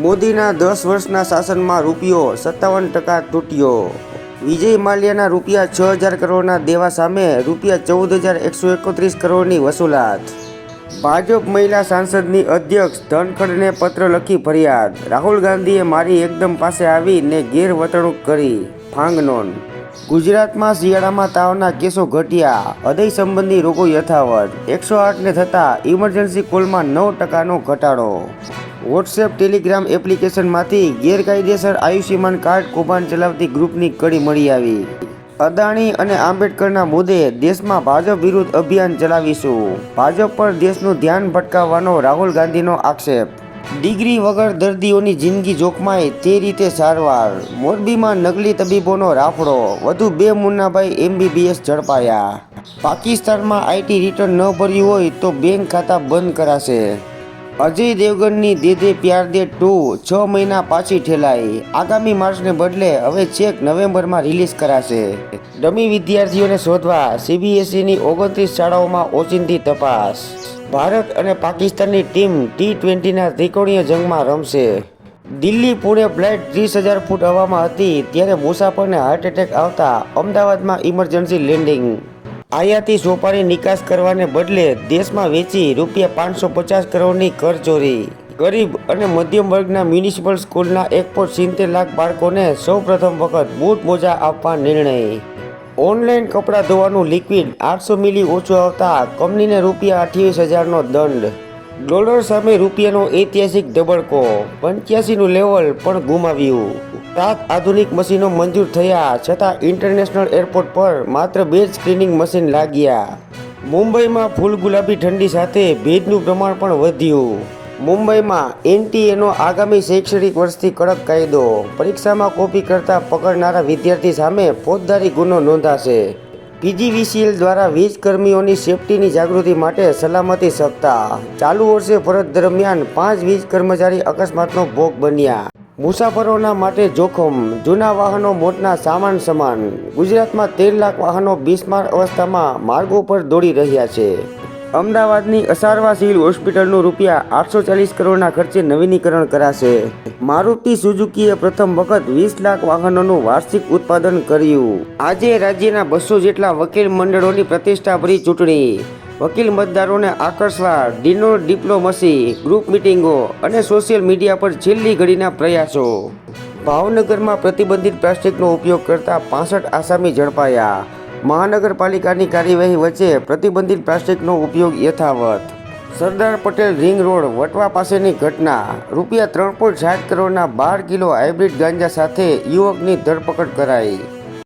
મોદીના 10 વર્ષના શાસનમાં રૂપિયો 57% તૂટ્યો। વિજય માલ્યાના રૂપિયા 6,000 કરોડના દેવા સામે રૂપિયા 14,131 કરોડની વસૂલાત। ભાજપ મહિલા સાંસદની અધ્યક્ષ ધનખડને પત્ર લખી ફરિયાદ। રાહુલ ગાંધીએ મારી એકદમ પાસે આવીને ગેરવર્તણૂક કરી, ફાંગનોન। ગુજરાતમાં શિયાળામાં તાવના કેસો ઘટ્યા, હૃદય સંબંધી રોગો યથાવત। 108ને થતાં ઇમરજન્સી કોલમાં 9%નો ઘટાડો। વોટ્સએપ ટેલિગ્રામ એપ્લિકેશનમાંથી ગેરકાયદેસર આયુષ્યમાન કાર્ડ કૌભાંડ ચલાવતી ગ્રુપની કડી મળી આવી। અદાણી અને આંબેડકરના મુદ્દે દેશમાં ભાજપ વિરુદ્ધ અભિયાન ચલાવીશું, ભાજપ પર દેશનું ધ્યાન ભટકાવવાનો રાહુલ ગાંધીનો આક્ષેપ। ડિગ્રી વગર દર્દીઓની જિંદગી જોખમાય તે રીતે સારવાર। મોરબીમાં નકલી તબીબોનો રાફડો, વધુ 2 મુન્નાભાઈ MBBS ઝડપાયા। પાકિસ્તાનમાં આઈટી રિટર્ન ન ભર્યું હોય તો બેંક ખાતા બંધ કરાશે। અજય દેવગનની દે દે પ્યાર દે 2 6 મહિના પાછી ઠેલાઈ। આગામી માર્ચને બદલે હવે છેક નવેમ્બરમાં રિલીઝ કરાશે। ડમી વિદ્યાર્થીઓને શોધવા CBSEની 29 શાળાઓમાં ઓચિંતી તપાસ। ભારત અને પાકિસ્તાનની ટીમ T20ના ત્રિકોણીય જંગમાં રમશે। દિલ્હી પુણે ફ્લાઇટ 30,000 ફૂટ હવામાં હતી ત્યારે મુસાફરને હાર્ટ એટેક આવતા અમદાવાદમાં ઇમરજન્સી લેન્ડિંગ। આયાતી સોપારી નિકાસ કરવાને બદલે દેશમાં વેચી રૂપિયા 550 કરોડની કરચોરી। ગરીબ અને મધ્યમ વર્ગના મ્યુનિસિપલ સ્કૂલના 1.70 લાખ બાળકોને સૌપ્રથમ વખત બૂટ મોજા આપવા નિર્ણય। ઓનલાઈન કપડાં ધોવાનું લિક્વિડ 800 મિલી ઓછું આવતા કંપનીને રૂપિયા 28,000નો દંડ। ડોલર સામે રૂપિયાનો ઐતિહાસિક ધબડકો, 85નું લેવલ પણ ગુમાવ્યું। 7 આધુનિક મશીનો મંજૂર થયા છતાં ઇન્ટરનેશનલ એરપોર્ટ પર માત્ર 2 જ સ્ક્રીનિંગ મશીન લાગ્યા। મુંબઈમાં ફૂલ ગુલાબી ઠંડી સાથે ભેજનું પ્રમાણ પણ વધ્યું। મુંબઈમાં NTAનો આગામી શૈક્ષણિક વર્ષથી કડક કાયદો, પરીક્ષામાં કોપી કરતા પકડનારા વિદ્યાર્થી સામે ફોજદારી ગુનો નોંધાશે। PGVCL દ્વારા વીજ કર્મીઓની સેફટીની જાગૃતિ માટે સલામતી સપ્તાહ। ચાલુ વર્ષે ફરજ દરમિયાન 5 વીજ કર્મચારી અકસ્માતનો ભોગ બન્યા। મુસાફરોના માટે જોખમ, જૂના વાહનો મોતના સામાન સમાન। ગુજરાતમાં 13 લાખ વાહનો બિસ્માર અવસ્થામાં માર્ગો પર દોડી રહ્યા છે। અમદાવાદની અસારવા સિવિલ હોસ્પિટલનું રૂપિયા 840 કરોડના ખર્ચે નવીનીકરણ કરાશે। મારુતિ સુઝુકીએ પ્રથમ વખત 20 લાખ વાહનોનું વાર્ષિક ઉત્પાદન કર્યું। આજે રાજ્યના 200 જેટલા વકીલ મંડળોની પ્રતિષ્ઠાભરી ચૂંટણી। વકીલ મતદારોને આકર્ષવા ડિપ્લોમસી, ગ્રુપ મિટિંગો અને સોશિયલ મીડિયા પર છેલ્લી ઘડીના પ્રયાસો। ભાવનગરમાં પ્રતિબંધિત પ્લાસ્ટિકનો ઉપયોગ કરતા 65 આસામી ઝડપાયા। મહાનગરપાલિકાની કાર્યવાહી વચ્ચે પ્રતિબંધિત પ્લાસ્ટિકનો ઉપયોગ યથાવત। સરદાર પટેલ રિંગ રોડ વટવા પાસેની ઘટના, રૂપિયા 3.60 કરોડના 12 કિલો હાઇબ્રિડ ગાંજા સાથે યુવકની ધરપકડ કરાઈ।